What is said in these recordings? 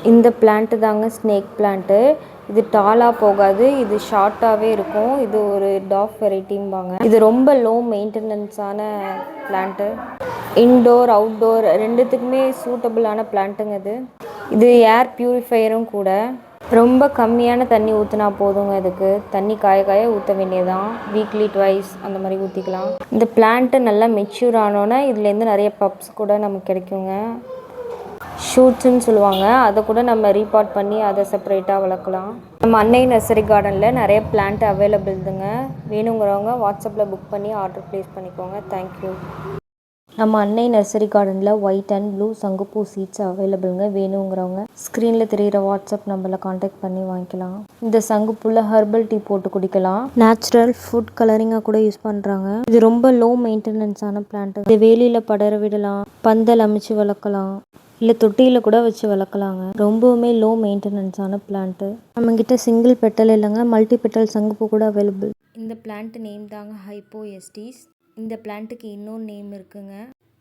இந்த பிளான்ட் தாங்க snake plant. இது டாலாக போகாது, இது ஷார்ட்டாகவே இருக்கும். இது ஒரு டாஃப் வெரைட்டிம்பாங்க. இது ரொம்ப லோ மெயின்டெனன்ஸான பிளான்ட்டு. இன்டோர் அவுட்டோர் ரெண்டுத்துக்குமே சூட்டபுளான பிளான்ட்டுங்க இது. இது ஏர் பியூரிஃபையரும் கூட. ரொம்ப கம்மியான தண்ணி ஊற்றினா போதுங்க. இதுக்கு தண்ணி காய காய ஊற்ற வேண்டியதான். வீக்லி ட்வைஸ் அந்த மாதிரி ஊற்றிக்கலாம். இந்த பிளான்ட்டு நல்லா மெச்சூர் ஆனோன்னே இதுலேருந்து நிறைய பப்ஸ் கூட நமக்கு கிடைக்குங்க. ஷூட்ஸுன்னு சொல்லுவாங்க. அதை கூட நம்ம ரீபாட் பண்ணி அதை செப்பரேட்டாக வளர்க்கலாம். நம்ம அன்னை நர்சரி கார்டனில் நிறைய பிளான்ட் அவைலபிள்துங்க. வேணுங்கிறவங்க வாட்ஸ்அப்பில் புக் பண்ணி ஆர்டர் ப்ளேஸ் பண்ணிக்கோங்க. தேங்க்யூ. நம்ம அன்னை நர்சரி கார்டனில் ஒயிட் அண்ட் ப்ளூ சங்குப்பூ சீட்ஸ் அவைலபிளுங்க. வேணுங்கிறவங்க ஸ்க்ரீனில் தெரிகிற வாட்ஸ்அப் நம்பரில் காண்டாக்ட் பண்ணி வாங்கிக்கலாம். இந்த சங்குப்பூவில் ஹெர்பல் டீ போட்டு குடிக்கலாம். நேச்சுரல் ஃபுட் கலரிங்காக கூட யூஸ் பண்ணுறாங்க. இது ரொம்ப லோ மெயின்டெனன்ஸான பிளான்ட்டு. இது வேலியில் படர விடலாம், பந்தல் அமைச்சு வளர்க்கலாம், இல்லை தொட்டியில் கூட வச்சு வளர்க்கலாங்க. ரொம்பவுமே லோ மெயின்டெனன்ஸான பிளான்ட்டு. நம்மக்கிட்ட சிங்கிள் பெட்டல் இல்லைங்க, மல்டி பெட்டல் சங்குப்பூ கூட அவைலபிள். இந்த பிளான்ட் நேம் தாங்க ஹைப்போஎஸ்டிஸ். இந்த பிளான்ட்டுக்கு இன்னொரு நேம் இருக்குங்க,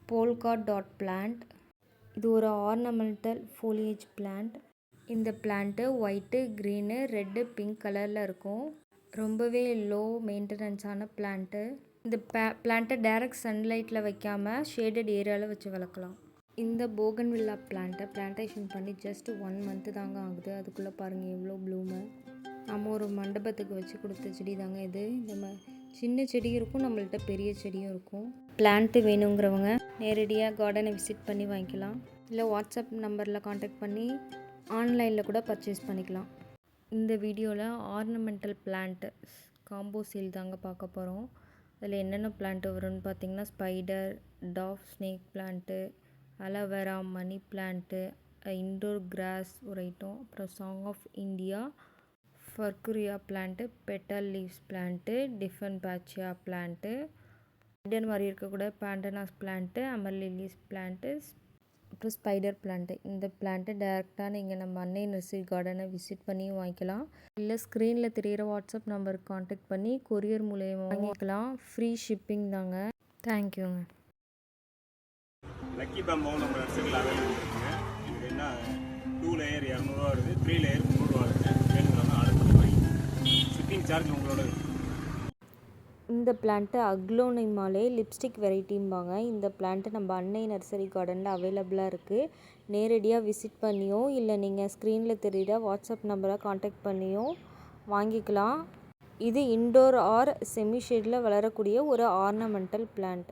போல்கா டாட் பிளான்ட். இது ஒரு ஆர்னமெண்டல் ஃபோலியேஜ் பிளான்ட். இந்த plant white, green, red, pink கலரில் இருக்கும். ரொம்பவே லோ மெயின்டெனன்ஸான பிளான்ட்டு. இந்த பிளான்ட்டை டைரக்ட் சன்லைட்டில் வைக்காமல் ஷேடட் ஏரியாவில் வச்சு வளர்க்கலாம். இந்த போகன்வில்லா பிளான்ட்டை பிளான்டேஷன் பண்ணி ஜஸ்ட் 1 மந்த்து தாங்க ஆகுது. அதுக்குள்ளே பாருங்கள் எவ்வளோ ப்ளூமு. நம்ம ஒரு மண்டபத்துக்கு வச்சு கொடுத்த செடி தாங்க இது. இந்த சின்ன செடியும் இருக்கும், நம்மள்ட்ட பெரிய செடியும் இருக்கும். பிளான்ட்டு வேணுங்கிறவங்க நேரடியாக கார்டனை விசிட் பண்ணி வாங்கிக்கலாம். இல்லை வாட்ஸ்அப் நம்பரில் காண்டாக்ட் பண்ணி ஆன்லைனில் கூட பர்ச்சேஸ் பண்ணிக்கலாம். இந்த வீடியோவில் ஆர்னமெண்டல் பிளான்ட்டு காம்போ சேல் தாங்க பார்க்க போகிறோம். அதில் என்னென்ன பிளான்ட்டு வரும்னு பார்த்திங்கன்னா, spider, dwarf snake plant, aloe vera, money plant, indoor grass ஒரு ஐட்டம், அப்புறம் சாங் ஆஃப் இந்தியா, ஃபர்குரியா plant, petal leaves plant, dieffenbachia plant, spider மாதிரி இருக்கக்கூட பேண்டனாஸ் பிளான்ட்டு, அமர்லிலிஸ் பிளான்ட்டு, அப்புறம் ஸ்பைடர் பிளான்ட்டு. இந்த பிளான்ட்டு டேரெக்டாக நீங்கள் நம்ம அன்னை நர்சரி கார்டனை விசிட் பண்ணியும் வாங்கிக்கலாம். இல்லை ஸ்க்ரீனில் தெரிகிற வாட்ஸ்அப் நம்பருக்கு காண்டாக்ட் பண்ணி கொரியர் மூலயமா வாங்கிக்கலாம். ஃப்ரீ ஷிப்பிங் தாங்க. தேங்க்யூங்க. லக்கி பேம்போ நம்ம நர்சரியில் அவைலபிள் இருக்குங்க. இது என்ன 2 லேயர் 200 வருது, 3 லேயர் 300 வருது. வேணுங்கிறவங்க ஆர்டர் பண்ணி வாங்கி ஷிப்பிங் சார்ஜ் உங்களோட. இந்த பிளான்ட்டு அக்லோனிமாலே லிப்ஸ்டிக் வெரைட்டிம்பாங்க. இந்த பிளான்ட்டு நம்ம அன்னை நர்சரி கார்டனில் அவைலபிளாக இருக்குது. நேரடியாக விசிட் பண்ணியோ இல்லை நீங்கள் ஸ்க்ரீனில் தெரிகிற வாட்ஸ்அப் நம்பரை காண்டாக்ட் பண்ணியோ வாங்கிக்கலாம். இது இன்டோர் ஆர் செமி ஷேடில் வளரக்கூடிய ஒரு ஆர்னமெண்டல் பிளான்ட்.